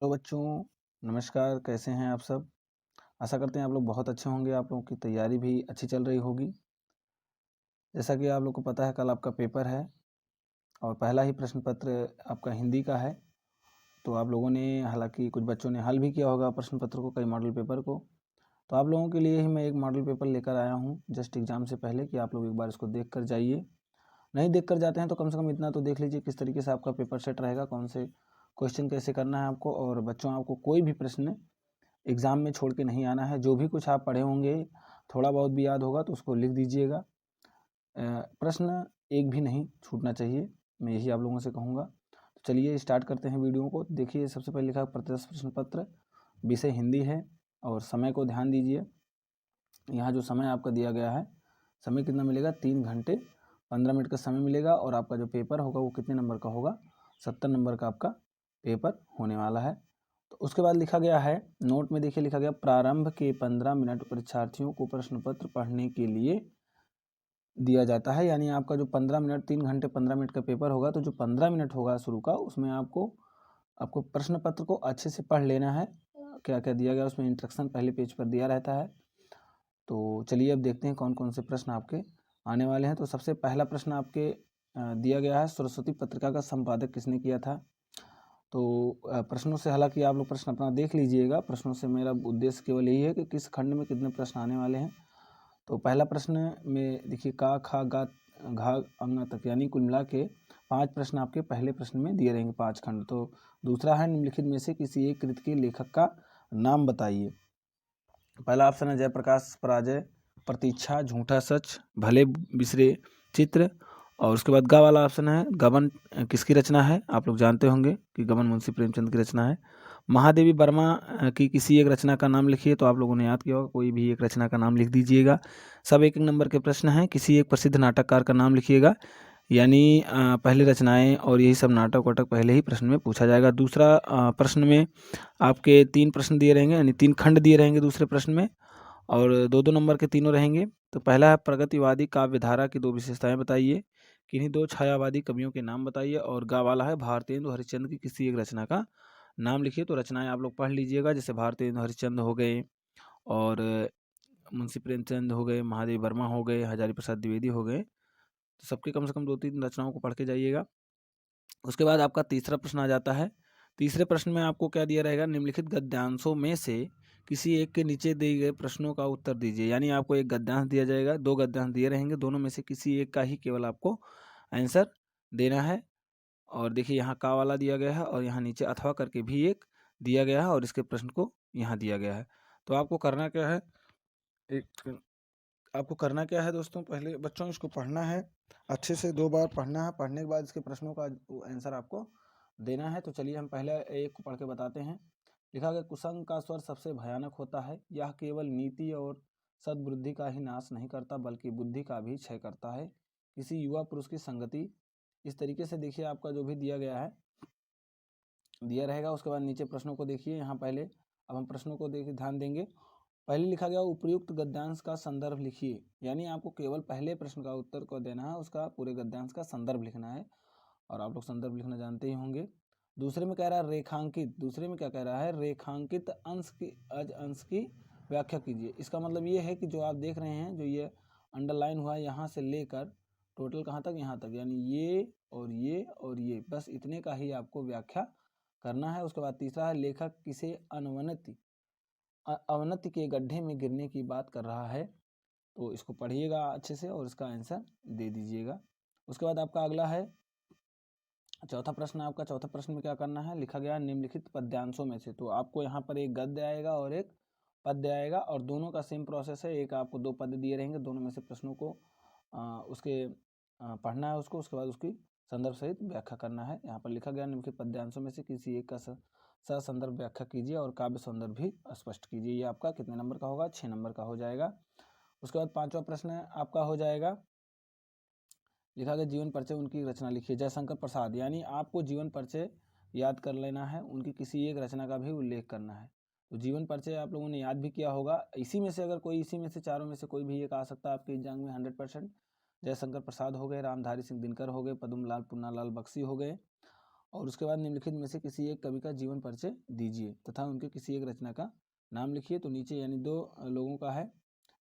Hello बच्चों, नमस्कार। कैसे हैं आप सब? आशा करते हैं आप लोग बहुत अच्छे होंगे। आप लोगों की तैयारी भी अच्छी चल रही होगी। जैसा कि आप लोग को पता है, कल आपका पेपर है और पहला ही प्रश्न पत्र आपका हिंदी का है। तो आप लोगों ने, हालांकि कुछ बच्चों ने हल भी किया होगा प्रश्न पत्र को, कई मॉडल पेपर को। तो आप लोगों के लिए ही मैं एक मॉडल पेपर लेकर आया हूँ जस्ट एग्ज़ाम से पहले, कि आप लोग एक बार इसको देख कर जाइए। नहीं देख कर जाते हैं तो कम से कम इतना तो देख लीजिए किस तरीके से आपका पेपर सेट रहेगा, कौन से क्वेश्चन कैसे करना है आपको। और बच्चों, आपको कोई भी प्रश्न एग्ज़ाम में छोड़ के नहीं आना है। जो भी कुछ आप पढ़े होंगे, थोड़ा बहुत भी याद होगा तो उसको लिख दीजिएगा। प्रश्न एक भी नहीं छूटना चाहिए, मैं यही आप लोगों से कहूँगा। तो चलिए स्टार्ट करते हैं वीडियो को। देखिए, सबसे पहले लिखा प्रत्यक्ष प्रश्न पत्र, विषय हिंदी है। और समय को ध्यान दीजिए। यहाँ जो समय आपका दिया गया है, समय कितना मिलेगा? 3 घंटे 15 मिनट का समय मिलेगा। और आपका जो पेपर होगा वो कितने नंबर का होगा? 70 नंबर का आपका पेपर होने वाला है। तो उसके बाद लिखा गया है नोट में, देखिए लिखा गया, प्रारंभ के 15 मिनट परीक्षार्थियों को प्रश्न पत्र पढ़ने के लिए दिया जाता है। यानी आपका जो 15 मिनट, 3 घंटे 15 मिनट का पेपर होगा, तो जो 15 मिनट होगा शुरू का, उसमें आपको आपको प्रश्न पत्र को अच्छे से पढ़ लेना है। क्या क्या दिया गया उसमें इंस्ट्रक्शन पहले पेज पर दिया रहता है। तो चलिए अब देखते हैं कौन कौन से प्रश्न आपके आने वाले हैं। तो सबसे पहला प्रश्न आपके दिया गया है, सरस्वती पत्रिका का संपादक किसने किया था? तो प्रश्नों से, हालांकि आप लोग प्रश्न अपना देख लीजिएगा, प्रश्नों से मेरा उद्देश्य केवल यही है कि किस खंड में कितने प्रश्न आने वाले हैं। तो पहला प्रश्न में देखिए, का, खा, गा, घा, अंग तक, यानी कुल मिला के 5 प्रश्न आपके पहले प्रश्न में दिए रहेंगे, 5 खंड। तो दूसरा है, निम्नलिखित में से किसी एक कृति के लेखक का नाम बताइए। पहला ऑप्शन है जयप्रकाश पराजय, प्रतीक्षा, झूठा सच, भले बिसरे चित्र। और उसके बाद गा वाला ऑप्शन है गबन किसकी रचना है? आप लोग जानते होंगे कि गबन मुंशी प्रेमचंद की रचना है। महादेवी वर्मा की किसी एक रचना का नाम लिखिए। तो आप लोगों ने याद किया होगा, कोई भी एक रचना का नाम लिख दीजिएगा। सब एक एक नंबर के प्रश्न हैं। किसी एक प्रसिद्ध नाटककार का नाम लिखिएगा। यानी पहले रचनाएं और यही सब नाटक वाटक पहले ही प्रश्न में पूछा जाएगा। दूसरा प्रश्न में आपके 3 प्रश्न दिए रहेंगे, यानी 3 खंड दिए रहेंगे दूसरे प्रश्न में, और 2-2 नंबर के तीनों रहेंगे। तो पहला है, प्रगतिवादी काव्यधारा की 2 विशेषताएं बताइए। किन्हीं 2 छायावादी कवियों के नाम बताइए। और गा वाला है, भारतेंदु हरिश्चंद्र की किसी एक रचना का नाम लिखिए। तो रचनाएं आप लोग पढ़ लीजिएगा, जैसे भारतेंदु हरिश्चंद्र हो गए, और मुंशी प्रेमचंद हो गए, महादेवी वर्मा हो गए, हजारी प्रसाद द्विवेदी हो गए। तो सबके कम से कम 2-3 रचनाओं को पढ़ के जाइएगा। उसके बाद आपका तीसरा प्रश्न आ जाता है। तीसरे प्रश्न में आपको क्या दिया रहेगा? निम्नलिखित गद्यांशों में से किसी एक के नीचे दिए गए प्रश्नों का उत्तर दीजिए। यानी आपको एक गद्यांश दिया जाएगा, 2 गद्यांश दिए रहेंगे, दोनों में से किसी एक का ही केवल आपको आंसर देना है। और देखिए, यहाँ का वाला दिया गया है और यहाँ नीचे अथवा करके भी एक दिया गया है, और इसके प्रश्न को यहाँ दिया गया है। तो आपको करना क्या है, एक आपको करना क्या है दोस्तों, पहले बच्चों इसको पढ़ना है, अच्छे से 2 बार पढ़ना है। पढ़ने के बाद इसके प्रश्नों का आंसर आपको देना है। तो चलिए हम पहले एक को पढ़ के बताते हैं। लिखा गया, कुसंग का स्वर सबसे भयानक होता है। यह केवल नीति और सद्बुद्धि का ही नाश नहीं करता, बल्कि बुद्धि का भी क्षय करता है। किसी युवा पुरुष की संगति। इस तरीके से देखिए, आपका जो भी दिया गया है दिया रहेगा। उसके बाद नीचे प्रश्नों को देखिए। यहाँ पहले अब हम प्रश्नों को देखिए, ध्यान देंगे। पहले लिखा गया, उपयुक्त गद्यांश का संदर्भ लिखिए। यानी आपको केवल पहले प्रश्न का उत्तर को देना है, उसका पूरे गद्यांश का संदर्भ लिखना है। और आप लोग संदर्भ लिखना जानते ही होंगे। दूसरे में कह रहा है रेखांकित, दूसरे में क्या कह रहा है, रेखांकित अंश की व्याख्या कीजिए। इसका मतलब ये है कि जो आप देख रहे हैं, जो ये अंडरलाइन हुआ है, यहाँ से लेकर टोटल कहाँ तक, यहाँ तक, यानी ये और ये और ये, बस इतने का ही आपको व्याख्या करना है। उसके बाद तीसरा है, लेखक किसे अवनति के गड्ढे में गिरने की बात कर रहा है। तो इसको पढ़िएगा अच्छे से और इसका आंसर दे दीजिएगा। उसके बाद आपका अगला है चौथा प्रश्न। आपका चौथा प्रश्न में क्या करना है, लिखा गया निम्नलिखित पद्यांशों में से। तो आपको यहाँ पर एक गद्य आएगा और एक पद्य आएगा, और दोनों का सेम प्रोसेस है। एक आपको 2 पद्य दिए रहेंगे, दोनों में से प्रश्नों को उसके पढ़ना है उसको। उसके बाद उसकी संदर्भ सहित व्याख्या करना है। यहाँ पर लिखा गया, निम्नलिखित पद्यांशों में से किसी एक का ससंदर्भ व्याख्या कीजिए और काव्य सौंदर्य भी स्पष्ट कीजिए। ये आपका कितने नंबर का होगा? 6 नंबर का हो जाएगा। उसके बाद 5वां प्रश्न आपका हो जाएगा, लिखा गया जीवन परिचय, उनकी रचना लिखिए। जयशंकर प्रसाद, यानी आपको जीवन परिचय याद कर लेना है, उनकी किसी एक रचना का भी उल्लेख करना है। तो जीवन परिचय आप लोगों ने याद भी किया होगा। इसी में से अगर कोई, इसी में से चारों में से कोई भी एक आ सकता है आपके एग्जाम में 100%। जयशंकर प्रसाद हो गए, रामधारी सिंह दिनकर हो गए, पद्मलाल पुन्नालाल बख्शी हो गए, और उसके बाद निम्नलिखित में से किसी एक कवि का जीवन परिचय दीजिए तथा उनके किसी एक रचना का नाम लिखिए। तो नीचे यानी 2 लोगों का है,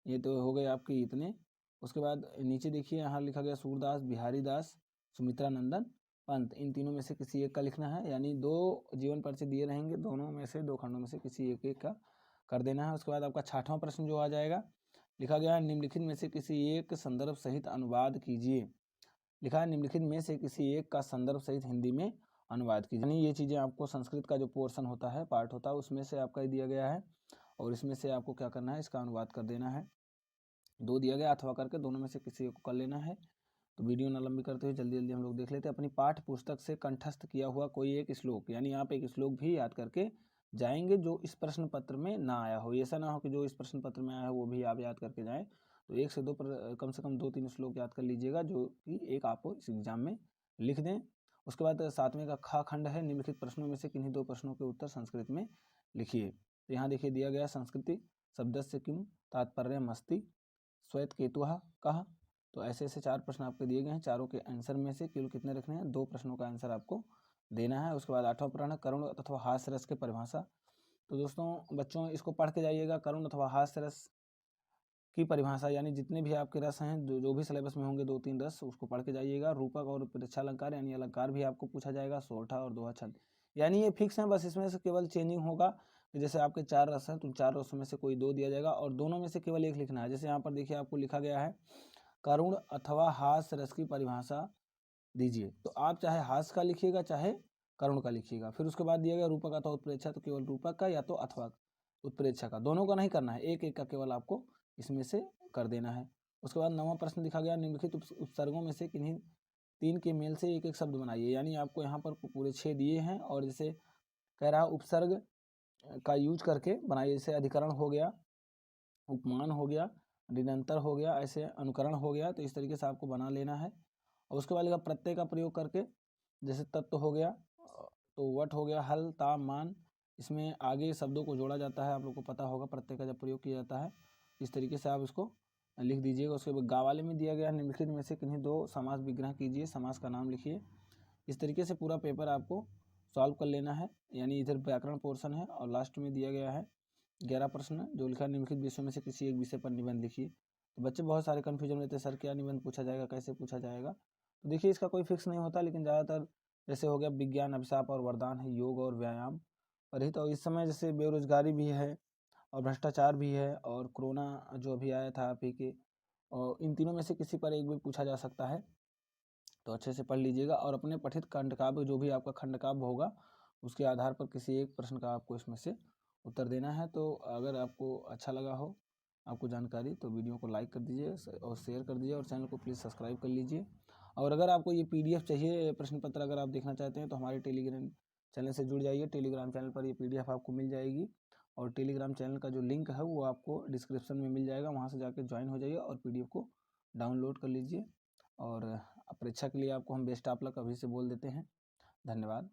ये तो हो गए आपके इतने। उसके बाद नीचे देखिए यहाँ लिखा गया सूरदास, बिहारी दास, सुमित्रा नंदन पंत, इन तीनों में से किसी एक का लिखना है। यानी 2 जीवन परिचय दिए रहेंगे, दोनों में से 2 खंडों में से किसी एक का कर देना है। उसके बाद आपका 6वां प्रश्न जो आ जाएगा, लिखा गया है निम्नलिखित में से किसी एक संदर्भ सहित अनुवाद कीजिए। लिखा है निम्नलिखित में से किसी एक का संदर्भ सहित हिंदी में अनुवाद कीजिए। यानी ये चीज़ें आपको संस्कृत का जो पोर्शन होता है, पार्ट होता है, उसमें से आपका दिया गया है और इसमें से आपको क्या करना है, इसका अनुवाद कर देना है। 2 दिया गया, अथवा करके दोनों में से किसी एक को कर लेना है। तो वीडियो ना लंबी करते हुए जल्दी जल्दी हम लोग देख लेते हैं। अपनी पाठ्य पुस्तक से कंठस्थ किया हुआ कोई एक श्लोक, यानी आप एक श्लोक भी याद करके जाएंगे जो इस प्रश्न पत्र में ना आया हो। ऐसा ना हो कि जो इस प्रश्न पत्र में आया हो वो भी आप याद करके जाएं। तो 1 से 2 कम से कम 2-3 श्लोक याद कर लीजिएगा जो कि एक आप इस एग्जाम में लिख दें। उसके बाद 7वें का ख खंड है, निम्नलिखित प्रश्नों में से किन्हीं 2 प्रश्नों के उत्तर संस्कृत में लिखिए। तो यहाँ देखिए दिया गया संस्कृति शब्दस्य किम तात्पर्यमस्ति श्वेत केतुः कः। तो ऐसे 4 प्रश्न आपके दिए गए हैं। चारों के आंसर में से केवल कितने रखने हैं, 2 प्रश्नों का आंसर आपको देना है। उसके बाद 8वां प्रश्न करुण अथवा हास्य रस की परिभाषा। तो दोस्तों बच्चों इसको पढ़ के जाइएगा। करुण अथवा हास्य रस की परिभाषा यानी जितने भी आपके रस हैं, जो भी सिलेबस में होंगे 2-3 रस, उसको पढ़ के जाइएगा। रूपक और प्रेक्षालंकार यानी अलंकार भी आपको पूछा जाएगा, सोरठा और दोहा छंद, यानी ये फिक्स है। बस इसमें से केवल चेंजिंग होगा कि जैसे आपके 4 रस हैं तो 4 रसों में से कोई 2 दिया जाएगा और दोनों में से केवल एक लिखना है। जैसे यहाँ पर देखिए आपको लिखा गया है करुण अथवा हास्य रस की परिभाषा दीजिए, तो आप चाहे हास्य का लिखिएगा चाहे करुण का लिखिएगा। फिर उसके बाद दिया गया रूपक अथवा उत्प्रेक्षा, तो केवल रूपक का या तो अथवा उत्प्रेक्षा का, दोनों का नहीं करना है, एक एक का केवल आपको इसमें से कर देना है। उसके बाद 9वां प्रश्न दिखा गया निम्नलिखित उपसर्गों में से किन्हीं 3 के मेल से एक एक शब्द बनाइए। यानी आपको यहाँ पर पूरे 6 दिए हैं और जैसे कह रहा उपसर्ग का यूज करके बनाइए। जैसे अधिकरण हो गया, उपमान हो गया, निरंतर हो गया, ऐसे अनुकरण हो गया। तो इस तरीके से आपको बना लेना है। और उसके बाद लिखा प्रत्यय का प्रयोग करके, जैसे तत्व हो गया, तो वट हो गया, हल, ताम, मान, इसमें आगे शब्दों को जोड़ा जाता है। आप लोग को पता होगा प्रत्यय का जब प्रयोग किया जाता है, इस तरीके से आप इसको लिख दीजिएगा। उसके बाद गा वाले में दिया गया है निम्नलिखित में से किन्हीं 2 समास विग्रह कीजिए, समास का नाम लिखिए। इस तरीके से पूरा पेपर आपको सॉल्व कर लेना है। यानी इधर व्याकरण पोर्शन है और लास्ट में दिया गया है 11 प्रश्न जो लिखा निम्नलिखित विषयों में से किसी एक विषय पर निबंध लिखिए। तो बच्चे बहुत सारे कन्फ्यूजन रहते हैं, सर क्या निबंध पूछा जाएगा, कैसे पूछा जाएगा। तो देखिए इसका कोई फिक्स नहीं होता, लेकिन ज़्यादातर जैसे हो गया विज्ञान, अभिशाप और वरदान है, योग और व्यायाम पर ही। तो इस समय जैसे बेरोजगारी भी है और भ्रष्टाचार भी है और कोरोना जो अभी आया था आप ही के, और इन तीनों में से किसी पर एक भी पूछा जा सकता है। तो अच्छे से पढ़ लीजिएगा और अपने पठित खंडकाव्य जो भी आपका खंडकाव्य होगा उसके आधार पर किसी एक प्रश्न का आपको इसमें से उत्तर देना है। तो अगर आपको अच्छा लगा हो आपको जानकारी, तो वीडियो को लाइक कर दीजिए और शेयर कर दीजिए और चैनल को प्लीज़ सब्सक्राइब कर लीजिए। और अगर आपको ये PDF चाहिए, प्रश्न पत्र अगर आप देखना चाहते हैं, तो हमारे टेलीग्राम चैनल से जुड़ जाइए। टेलीग्राम चैनल पर ये PDF आपको मिल जाएगी और टेलीग्राम चैनल का जो लिंक है वो आपको डिस्क्रिप्शन में मिल जाएगा, वहाँ से जाकर ज्वाइन हो जाइए और PDF को डाउनलोड कर लीजिए। और परीक्षा के लिए आपको हम बेस्ट ऑफ लक अभी से बोल देते हैं। धन्यवाद।